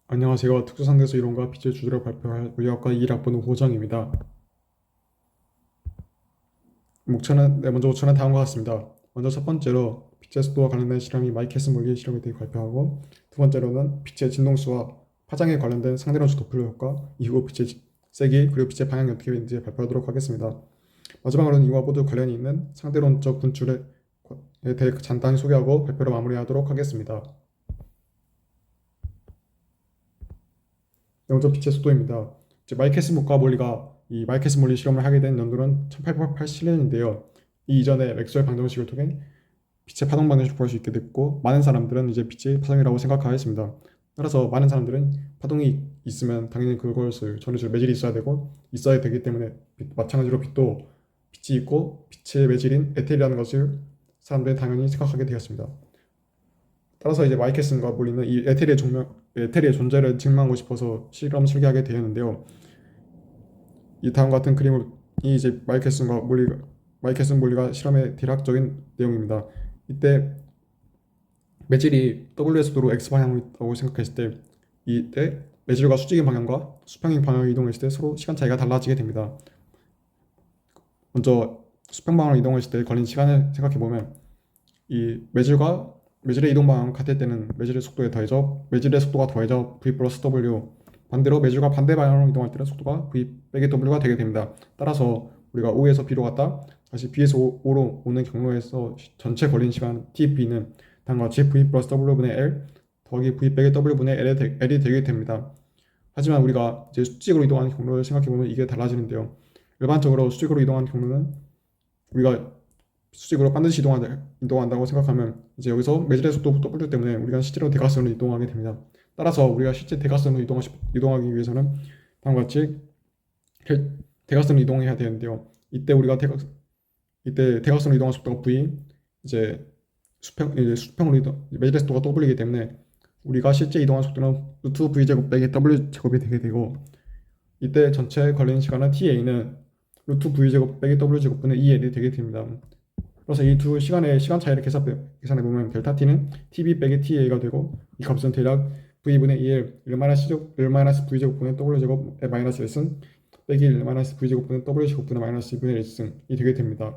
안녕하세요. 특수상대수 이론과 빛의 주제로 발표할 의학과 2학번 호정입니다. 먼저 목차는 다음과 같습니다. 먼저 첫 번째로 빛의 속도와 관련된 실험이 마이케스 물리 실험에 대해 발표하고, 두 번째로는 빛의 진동수와 파장에 관련된 상대론식 도플러 효과, 이후 빛의 세기, 그리고 빛의 방향이 어떻게 되는지 발표하도록 하겠습니다. 마지막으로는 이와 모두 관련이 있는 상대론적 분출에 대해 간단히 소개하고 발표를 마무리하도록 하겠습니다. 먼저 빛의 속도입니다. 이제 마이케스 목과 몰리가 이 마이케스 몰리 실험을 하게 된 연도는 1887년인데요. 이 이전에 맥스웰 방정식을 통해 빛의 파동 방정식을 구할 수 있게 됐고, 많은 사람들은 이제 빛이 파동이라고 생각하였습니다. 따라서 많은 사람들은 파동이 있으면 당연히 그것을 전해줄 매질이 있어야 되기 때문에 마찬가지로 빛도 빛이 있고 빛의 매질인 에텔이라는 것을 사람들이 당연히 생각하게 되었습니다. 따라서 이제 마이케슨과 몰리는 이 에테리의 존재를 증명하고 싶어서 실험 설계하게 되었는데요. 이 다음과 같은 그림이 이제 마이케슨 몰리가 실험의 대략적인 내용입니다. 이때 매질이 W의 속도로 X 방향으로 있다고 생각했을 때, 이때 매질과 수직인 방향과 수평인 방향으로 이동했을 때 서로 시간 차이가 달라지게 됩니다. 먼저 수평 방향으로 이동했을 때 걸린 시간을 생각해 보면, 이 매질의 이동 방향 같을 때는 매질의 속도가 더해져 v 플러스 w, 반대로 매질과 반대 방향으로 이동할 때는 속도가 v 빼기 w가 되게 됩니다. 따라서 우리가 O에서 B로 갔다 다시 B에서 O로 오는 경로에서 전체 걸린 시간 TB는 다음과 같이 v 플러스 w분의 l 더하기 v 빼기 w분의 L이 되게 됩니다. 하지만 우리가 이제 수직으로 이동하는 경로를 생각해 보면 이게 달라지는데요. 일반적으로 수직으로 이동하는 경로는 우리가 수직으로 반드시 이동한다고 생각하면, 이제 여기서 매질의 속도 W 때문에 우리가 실제로 대각선으로 이동하게 됩니다. 따라서 우리가 실제 대각선으로 이동하기 위해서는 다음과 같이 대각선으로 이동해야 되는데요. 이때 대각선으로 이동하는 속도가 V, 이제 수평으로 매질의 속도가 W이기 때문에 우리가 실제 이동하는 속도는 루트 V 제곱 빼기 W 제곱이 되게 되고, 이때 전체 걸리는 시간은 TA는 루트 V 제곱 빼기 W 제곱분의 2L이 되게 됩니다. 그래서 이 두 시간의 시간 차이를 계산해 보면 델타 t는 tb 빼기 ta가 되고, 이 값은 대략 v분의 2l 1 v 제곱분의 w 제곱의 마이너스 1승 빼기 1 v 제곱분의 w 제곱분의 마이너스 2분의 1승이 되게 됩니다.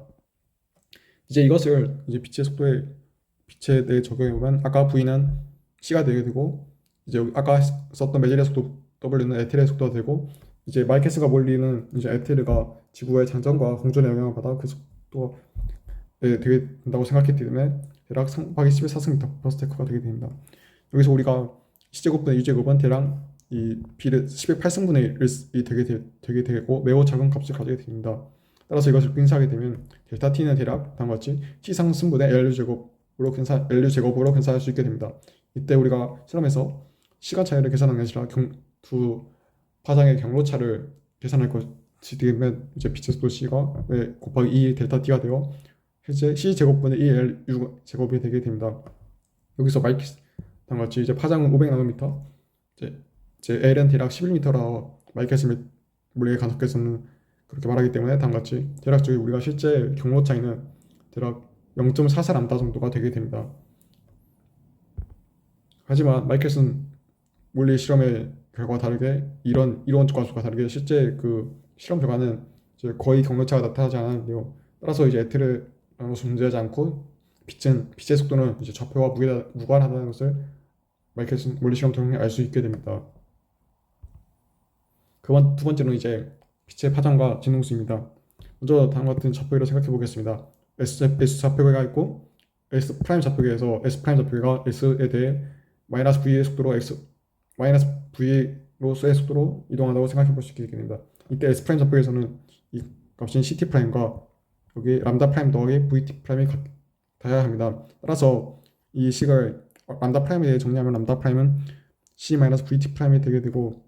이제 이것을 이제 빛에 대해 적용해 보면, 아까 v는 c가 되게 되고, 이제 아까 썼던 매질의 속도 w는 에텔의 속도가 되고, 이제 마이케스가 몰리는 이제 에텔가 지구의 장전과 공전의 영향을 받아 그 속도 되게 된다고 생각했기 때문에 대략 3곱하기 14승 퍼스트 테크가 되게 됩니다. 여기서 우리가 C제곱분의 U제곱은 대략 이 B를 18승분의 1이 되게 되고 매우 작은 값을 가지게 됩니다. 따라서 이것을 분사하게 되면 델타 T는 대략 다음과 같이 C상승분의 LU제곱으로 계산할 수 있게 됩니다. 이때 우리가 실험에서 시간 차이를 계산하는 게 아니라 두 파장의 경로차를 계산할 것이 되면, 이제 빛의 속도 C가 곱하기 2 델타 T가 되어 실제 C제곱분의 2L U 제곱이 되게 됩니다. 여기서 같이 이제 파장은 500나노미터, 이제 L은 대략 11m라 마이케스 물리의 간섭계에서는 그렇게 말하기 때문에 다음같이 대략적으로 우리가 실제 경로 차이는 대략 0.44람다 정도가 되게 됩니다. 하지만 마이켈슨 물리 실험의 결과와 다르게, 이런 이론적 가수가 다르게 실제 그 실험 결과는 이제 거의 경로차가 나타나지 않았는데요. 따라서 이제 에테르라는 것은 존재하지 않고, 빛의 속도는 이제 좌표와 무관하다는 것을 마이켈슨 물리 실험 통해 알 수 있게 됩니다. 두 번째는 이제 빛의 파장과 진동수입니다. 먼저 다음과 같은 좌표계를 생각해 보겠습니다. S 좌표계가 있고, S 프라임 좌표계에서 S 프라임 좌표계가 S에 대해 마이너스 V의 속도로 마이너스 V로서의 속도로 이동한다고 생각해 볼 수 있게 됩니다. 이때 S 프라임 좌표계에서는 이 값인 CT 프라임과 여기 람다 프라임 더하기 VT 프라임이 같아야 합니다. 따라서 이 식을 람다 프라임에 대해 정리하면 람다 프라임은 C 마이너스 VT 프라임이 되게 되고,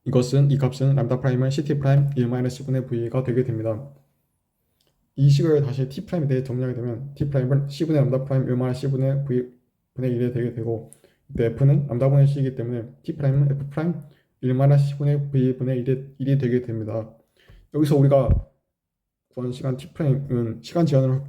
이 값은 람다 프라임은 CT 프라임 1 마이너스 C분의 V가 되게 됩니다. 이 식을 다시 T 프라임에 대해 정리하게 되면 T 프라임은 C분의 람다 프라임 1 마이너스 C분의 V분의 1이 되게 되고, 이때 F는 람다분의 C이기 때문에 T 프라임은 F 프라임 1 마이너스 C분의 V분의 1이 되게 됩니다. 여기서 우리가 구한 시간 T 프라임은 시간 지연을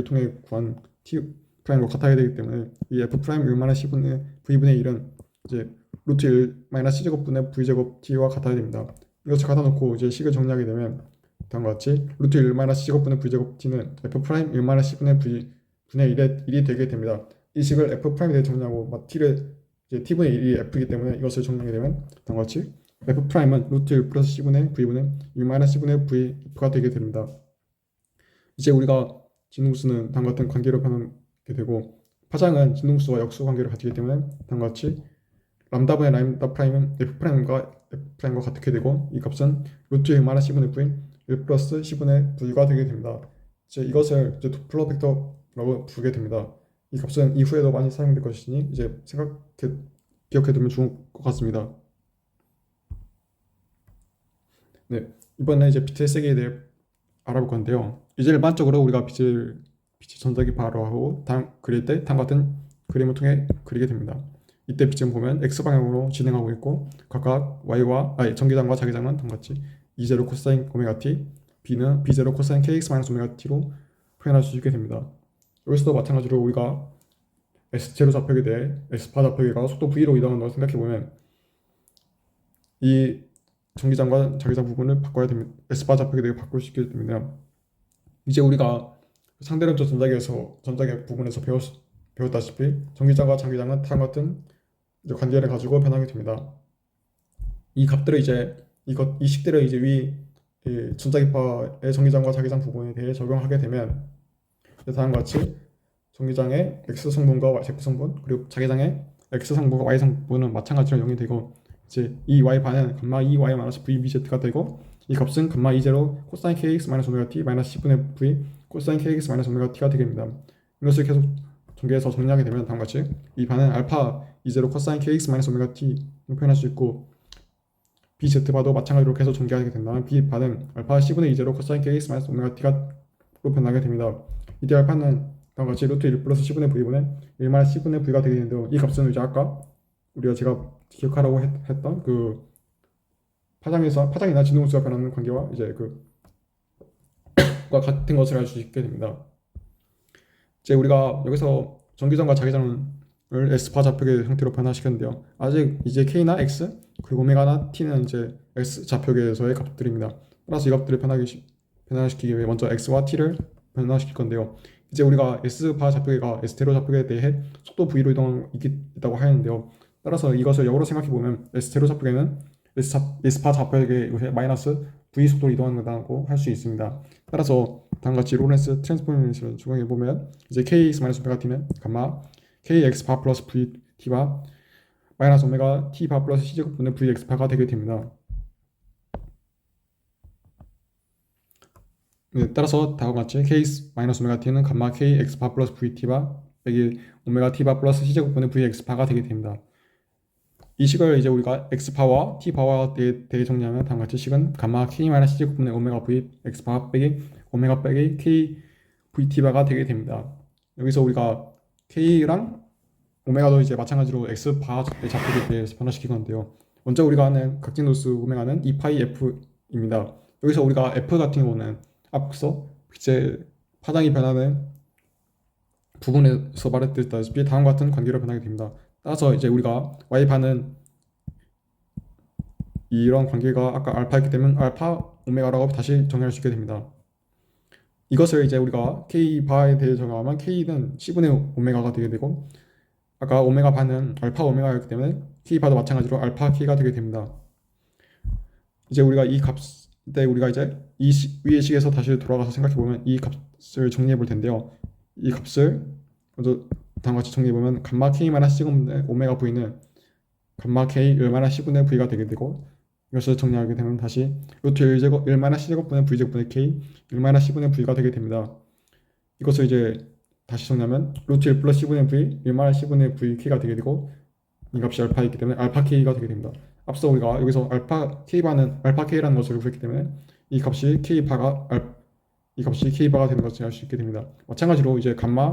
통해 구한 T 프라임과 같아야 되기 때문에 이 F 프라임 1 마이너스 C분의 V분의 1은 이제 루트 1 마이너스 C제곱분의 V제곱 T와 같아야 됩니다. 이것을 갖다 놓고 이제 식을 정리하게 되면 다음과 같이 루트 1 마이너스 C제곱분의 V제곱 T는 F 프라임 1 마이너스 C분의 V 분의 1이 되게 됩니다. 이 식을 F 프라임에 대해 정리하고 T를 이제 T분의 1이 F이기 때문에 이것을 정리하게 되면 다음과 같이 F 프라임은 루트 1 플러스 C분의 V분의 1 마이너스 C분의 V F가 되게 됩니다. 이제 우리가 진동수는 다음과 같은 관계로 변하게 되고 파장은 진동수와 역수 관계를 가지기 때문에 다음과 같이 람다분의 람다 프라임은 F 프라임과 F 프라임과 같게 되고 이 값은 루트 1 마이너스 C분의 V 1 플러스 C분의 V가 되게 됩니다. 이제 이것을 이제 도플러 벡터라고 부르게 됩니다. 이 값은 이후에도 많이 사용될 것이니 이제 기억해두면 좋을 것 같습니다. 네, 이번에 이제 빛의 세계에 대해 알아볼 건데요. 이제 일반적으로 우리가 빛을 전자기 바로 하고 그릴 때 다음과 같은 그림을 통해 그리게 됩니다. 이때 빛은 보면 X방향으로 진행하고 있고 각각 전기장과 자기장은 다음과 같이 E0 코사인 오메가 t, B는 B0 코사인 kx 마이너스 오메가 t로 표현할 수 있게 됩니다. 여기서도 마찬가지로 우리가 S0 좌표에 대해 S파 좌표계가 속도 V로 이동하는 걸 생각해보면 이 전기장과 자기장 부분을 바꿔야 됩니다. S바 좌표에 대해 바꿀 수 있게 됩니다. 이제 우리가 상대론적 전자계 부분에서 배웠다시피 전기장과 자기장은 다음과 같은 관계를 가지고 변하게 됩니다. 이 값들을 이 식들을 이제 이 전자기파의 전기장과 자기장 부분에 대해 적용하게 되면 다음과 같이 전기장의 X 성분과 Z 성분 그리고 자기장의 X 성분과 Y 성분은 마찬가지로 0이 되고 이제 이 Y 반은 감마 2Y 마이너스 VBZ가 되고 이 값은 감마 2제로 코사인 KX 마이너스 오메가 T 마이너스 10분의 V 코사인 KX 마이너스 오메가 T가 되게 됩니다. 이것을 계속 전개해서 정리하게 되면 다음과 같이 이 반은 알파 2제로 코사인 KX 마이너스 오메가 T로 표현할 수 있고 BZ바도 마찬가지로 계속 전개하게 된다면 B반은 알파 10분의 2제로 코사인 KX 마이너스 오메가 T가 변하게 됩니다. 이때 알파는 다음과 같이 루트 1 플러스 10분의 V분의 1 마이너스 10분의 V가 되게 되는데요. 이 값은 이제 아까 제가 기억하라고 했던 그 파장이나 진동수가 변하는 관계와 이제 같은 것을 알 수 있게 됩니다. 이제 우리가 여기서 전기장과 자기장을 S파 좌표계 형태로 변화시켰는데요. 아직 이제 K나 X 그리고 오메가나 T는 이제 X 좌표계에서의 값들입니다. 따라서 이 값들을 변화시키기 위해 먼저 X와 T를 변화시킬 건데요. 이제 우리가 S파 좌표계가 S테로 좌표계에 대해 속도 V로 있다고 하였는데요. 따라서 이것을 역으로 생각해보면 S테로 좌표계는 S파 좌표계에 의해 마이너스 V 속도로 이동하는 거라고 할 수 있습니다. 따라서 다음같이 로렌스 트랜스포메이션을 적용해보면 이제 KX 마이너스 오메가 T는 감마 KX 바 플러스 VT 바 마이너스 오메가 T 바 플러스 C제곱분의 VX 바가 되게 됩니다. 네, 따라서 다음과 같이 KX 마이너스 오메가 T는 감마 KX 바 플러스 VT 바 빼기 오메가 T 바 플러스 C제곱분의 VX 바가 되게 됩니다. 이 식을 이제 우리가 X파와 T파와 대해 정리하면 다음과 같이 식은 감마 K 마이너스 C제곱분의 오메가 V X파 빼기 오메가 빼기 K VT바가 되게 됩니다. 여기서 우리가 K랑 오메가도 이제 마찬가지로 X파 좌표에 대해서 변화시킨 건데요. 먼저 우리가 아는 각진도수 오메가는 2파이 F입니다. 여기서 우리가 F 같은 경우는 앞서 이제 파장이 변하는 부분에서 말했다시피 다음과 같은 관계로 변하게 됩니다. 따라서 이제 우리가 Y반은 이런 관계가 아까 알파였기 때문에 알파 오메가라고 다시 정의할 수 있게 됩니다. 이것을 이제 우리가 K바에 대해 적용하면 K는 C분의 오메가가 되게 되고 아까 오메가 반은 알파 오메가였기 때문에 K바도 마찬가지로 알파 K가 되게 됩니다. 이제 우리가 이 값때 우리가 이제 위의 식에서 다시 돌아가서 생각해보면 이 값을 정리해 볼 텐데요. 이 값을 먼저 다음과 같이 정리해보면 감마 K 마이너스 C분의 오메가 V는 감마 K 1 마이너스 C분의 V가 되게 되고 이것을 정리하게 되면 다시 루트 1제곱 1 마이너스 C제곱분의 V제곱분의 K 1 마이너스 C분의 V가 되게 됩니다. 이것을 이제 다시 정리하면 루트 1 플러스 C분의 V 1 마이너스 C분의 V K가 되게 되고 이 값이 알파이기 때문에 알파 K가 되게 됩니다. 앞서 우리가 여기서 알파 K바는 알파 K라는 것을 구했기 때문에 이 값이 K바가 되는 것을 알 수 있게 됩니다. 마찬가지로 이제 감마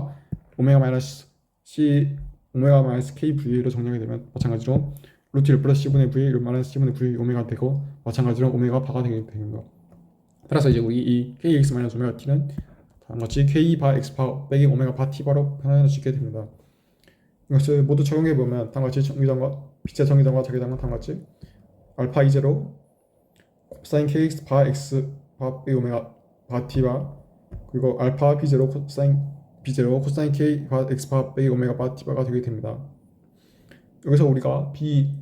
오메가 마이너스 C 오메가 마이너스 KV로 정리하게 되면 마찬가지로 루트 1 플러스 C분의 V 1 마이너스 C분의 V 오메가 되고 마찬가지로 오메가 바가 되게 됩니다. 따라서 이제 우리 이 KX 마이너스 오메가 T는 다음같이 K 바 X 바 빼기 오메가 바 T 바로 변화할 수 있게 됩니다. 이것을 모두 적용해 보면 다음같이 전기장과 빛의 정의당과 적의당은 다음과 같이 알파 E0 코사인 kx 바 x 바 b 오메가 바 t바 그리고 알파 b0 코사인 b0 코사인 k 바 x 바 b 오메가 바 t바가 되게 됩니다. 여기서 우리가 b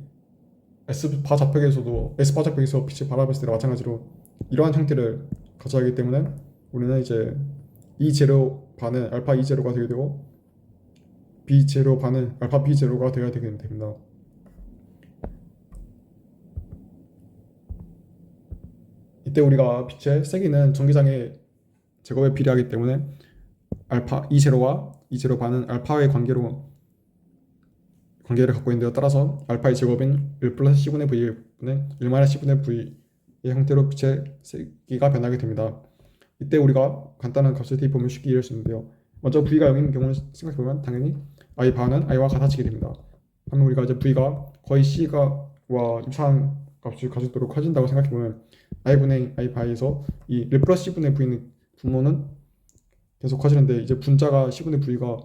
s 바 좌표계에서도 s 바 좌표계에서 빛을 바라봤을 때와 마찬가지로 이러한 형태를 가져야 하기 때문에 우리는 이제 E0 반은 알파 E0가 되게 되고 B0 반은 알파 B0가 되어야 되게 됩니다. 이때 우리가 빛의 세기는 전기장의 제곱에 비례하기 때문에 알파 E0와 E0 반은 알파의 관계를 갖고 있는데요. 따라서 알파의 제곱인 1 플러스 C분의 V분의 1 마이너스 C분의 V의 형태로 빛의 세기가 변하게 됩니다. 이때 우리가 간단한 값을 대입하면 쉽게 이해할 수 있는데요. 먼저 V가 0인 경우를 생각해보면 당연히 I 바는 I와 같아지게 됩니다. 그러면 우리가 이제 V가 거의 C와 유사한 값을 가지도록 커진다고 생각해보면 I분의 I 바에서 이 1 플러스 C분의 V는 분모는 계속 커지는데 이제 분자가 C분의 V가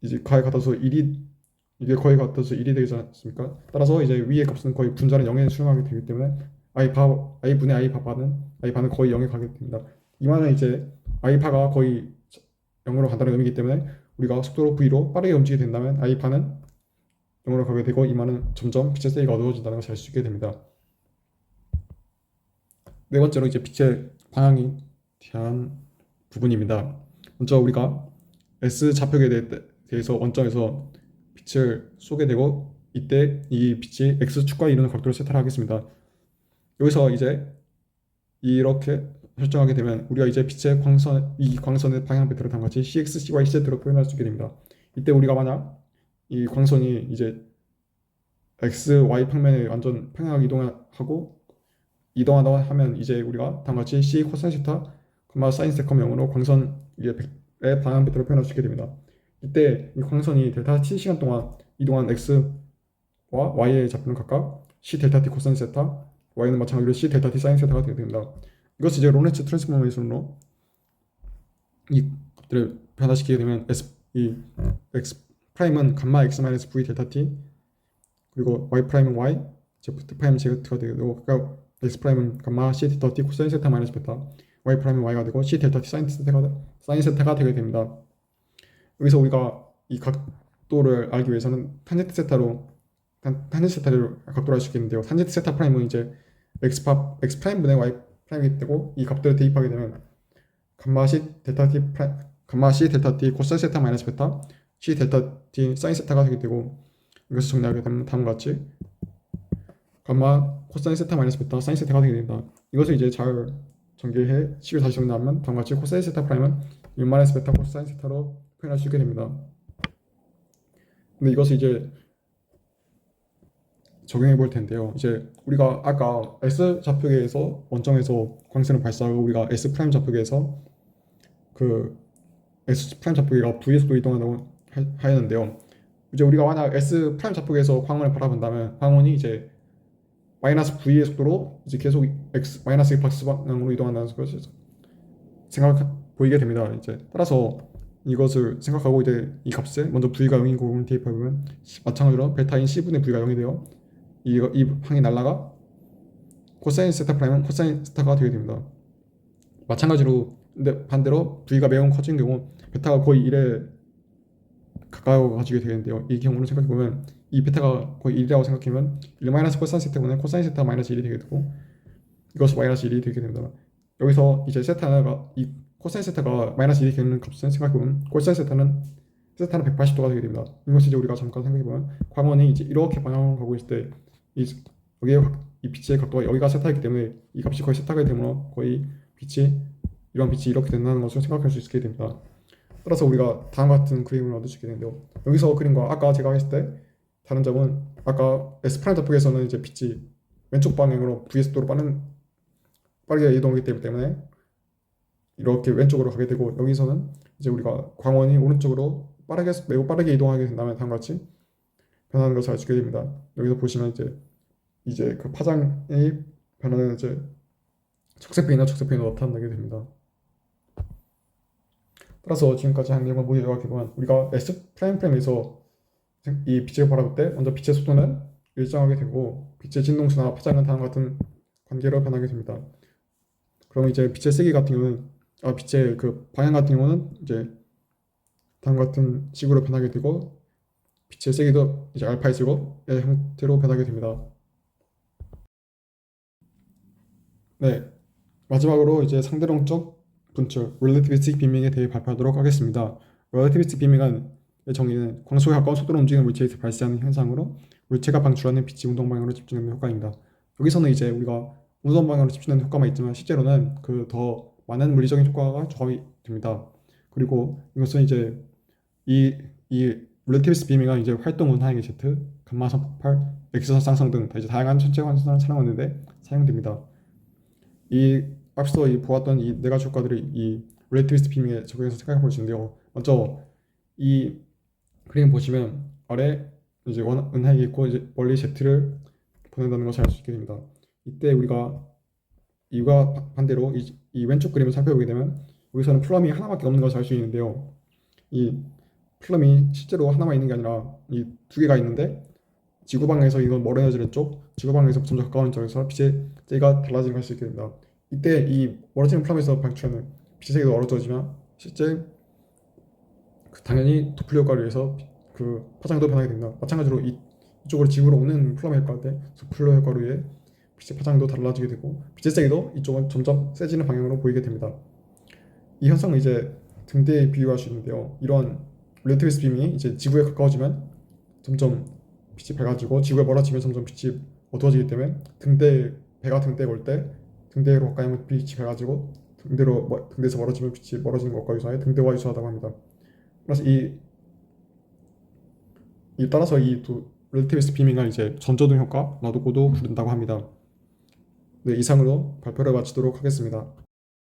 이제 가에 같아서 1이 이게 거의 같아서 1이 되지 않습니까? 따라서 이제 위의 값은 거의 분자는 0에 수렴하게 되기 때문에 I분의 I 바는 거의 0에 가게 됩니다. 이 말은 이제 I파가 거의 0으로 간다는 의미이기 때문에 우리가 속도로 V로 빠르게 움직이게 된다면 I파는 0으로 가게 되고 이 말은 점점 빛의 세기가 어두워진다는 것을 알 수 있게 됩니다. 네 번째로 이제 빛의 방향에 대한 부분입니다. 먼저 우리가 S 좌표계에 대해서 원점에서 빛을 쏘게 되고 이때 이 빛이 X축과 이루는 각도를 세타를 하겠습니다. 여기서 이제 이렇게 설정하게 되면 우리가 이제 빛의 이 광선의 방향배트를 다음과 같이 CX, CY, CZ로 표현할 수 있게 됩니다. 이때 우리가 만약 이 광선이 이제 X, Y 평면에 완전 평행하게 이동하다 하면 이제 우리가 다음과 같이 C 코사인 세타, 사인 세컴0으로 광선의 방향배트를 표현할 수 있게 됩니다. 이때 이 광선이 델타 t 시간 동안 이동한 x와 y의 좌표는 각각 c 델타 t 코사인 세타, y는 마찬가지로 c 델타 t 사인 세타가 되게 됩니다. 이것을 이제 로렌츠 트랜스포메이션으로 이 값들을 변화시키게 되면 이 x 프라임은 감마 x 마이너스 v 델타 t 그리고 y 프라임은 y z 프라임 z가 되고 그러니까 x 프라임은 감마 c 델타 t 코사인 세타 마이너스 베타 y 프라임은 y가 되고 c 델타 t 사인 세타가 되게 됩니다. 여기서 우리가 이 각도를 알기 위해서는 탄젠트 세타를 각도를 알 수 있겠는데요. 탄젠트 세타 프라임은 이제 x 프라임분의 y 프라임이 되고 이 값들을 대입하게 되면 감마 c 델타 t 코사인 세타 마이너스 베타 c 델타 t 사인 세타가 되게 되고 이것을 정리하게 되면 다음과 같이 감마 코사인 세타 마이너스 베타 사인 세타가 되게 됩니다. 이것을 이제 잘 전개해 식을 다시 정리하면 다음과 같이 코사인 세타 프라임은 1 마이너스 베타 코사인 세타로 표현할 수 있게 됩니다. 근데 이것을 이제 적용해 볼 텐데요. 이제 우리가 아까 S 좌표계에서 원점에서 광선을 발사하고 우리가 S 프라임 좌표계에서 그 S 프라임 좌표계가 V의 속도로 이동한다고 하였는데요. 이제 우리가 만약 S 프라임 좌표계에서 광원을 바라본다면 광원이 이제 마이너스 V의 속도로 이제 계속 X 마이너스 X 방향으로 이동한다는 것을 보이게 됩니다. 이제 따라서 이것을 생각하고 이제 이 값에 먼저 V가 0인 부분을 대입해보면 마찬가지로 베타인 C분의 V가 0이 되어 이 항이 날라가 코사인 세타 프라임은 코사인 세타가 되게 됩니다. 마찬가지로 근데 반대로 V가 매우 커진 경우 베타가 거의 1에 가까워지게 되겠는데요. 이 경우를 생각해보면 이 베타가 거의 1이라고 생각하면 1 마이너스 코사인 세타분의 코사인 세타 마이너스 1이 되게 되고 이것이 마이너스 1이 되게 됩니다. 여기서 이제 세타가 이 코사인 세타가 마이너스 1이 되는 값은 생각해보면 코사인 세타는 180도가 되게 됩니다. 이것을 이제 우리가 잠깐 생각해보면 광원이 이제 이렇게 방향으로 가고 있을 때 이 빛의 각도가 여기가 세타이기 때문에 이 값이 거의 세타가 되므로 거의 이런 빛이 이렇게 된다는 것을 생각할 수 있게 됩니다. 따라서 우리가 다음과 같은 그림을 얻을 수 있게 되는데요. 여기서 그림과 아까 제가 했을 때 다른 점은 아까 S 프라임 좌표에서는 이제 빛이 왼쪽 방향으로 V의 속도로 빠르게 이동하기 때문에 이렇게 왼쪽으로 가게 되고 여기서는 이제 우리가 광원이 오른쪽으로 매우 빠르게 이동하게 된다면 다음과 같이 변하는 것을 알 수 있게 됩니다. 여기서 보시면 이제 그 파장이 변하는 이제 적색변이나 적색변으로 나타나게 됩니다. 따라서 지금까지 한 내용을 모두 요약해보면 우리가 S 프라임에서 이 빛을 바라볼 때 먼저 빛의 속도는 일정하게 되고 빛의 진동수나 파장은 다음과 같은 관계로 변하게 됩니다. 그럼 이제 빛의 세기 같은 경우는 빛의 그 방향 같은 경우는 이제 다음과 같은 식으로 변하게 되고 빛의 세기도 이제 알파의 제곱의 형태로 변하게 됩니다. 네, 마지막으로 이제 상대론적 분출, relativistic beaming에 대해 발표하도록 하겠습니다. relativistic beaming은 정의는 광속에 가까운 속도로 움직이는 물체에서 발생하는 현상으로 물체가 방출하는 빛이 운동 방향으로 집중되는 효과입니다. 여기서는 이제 우리가 운동 방향으로 집중되는 효과만 있지만 실제로는 그 더 많은 물리적인 효과가 조합이 됩니다. 그리고 이것은 이제 이 relativistic beaming은 이제 활동 운하의 Z, 감마선 폭발, 엑스선 쌍성 등 이제 다양한 천체 환경을 촬영하는데 사용됩니다. 이 앞서 보았던 이 네 가지 효과들이 이 relativistic beaming에 적용해서 생각해 볼 수 있는데요. 먼저 이 그림 보시면 아래 이제 은하계 있고 이제 멀리 Z를 보낸다는 것을 알 수 있게 됩니다. 이때 우리가 이와 반대로 이 왼쪽 그림을 살펴보게 되면 여기서는 플럼이 하나밖에 없는 것을 알 수 있는데요. 이 플럼이 실제로 하나만 있는 게 아니라 이 두 개가 있는데 지구 방향에서 이건 멀어지는 쪽, 지구 방향에서 점점 가까운 쪽에서 빛의 세기가 달라지는 것을 알 수 있게 됩니다. 이때 이 멀어지는 플럼에서 방출하는 빛의 세기가 멀어지면 실제 당연히 도플러 효과를 위해서 그 파장도 변하게 됩니다. 마찬가지로 이쪽으로 지구로 오는 플럼의 효과인데 도플러 효과로 인해 빛의 파장도 달라지게 되고 빛의 세기도 이쪽은 점점 세지는 방향으로 보이게 됩니다. 이 현상은 이제 등대에 비유할 수 있는데요. 이런 relativistic beam이 이제 지구에 가까워지면 점점 빛이 밝아지고 지구에 멀어지면 점점 빛이 어두워지기 때문에 배가 등대에 올 때 등대로 가까이 오면 빛이 밝아지고 등대에서 멀어지면 빛이 멀어지는 것과 유사해 등대와 유사하다고 합니다. 그래서 따라서 이 두 relativistic beaming을 이제 전조등 효과라고도 부른다고 합니다. 네, 이상으로 발표를 마치도록 하겠습니다.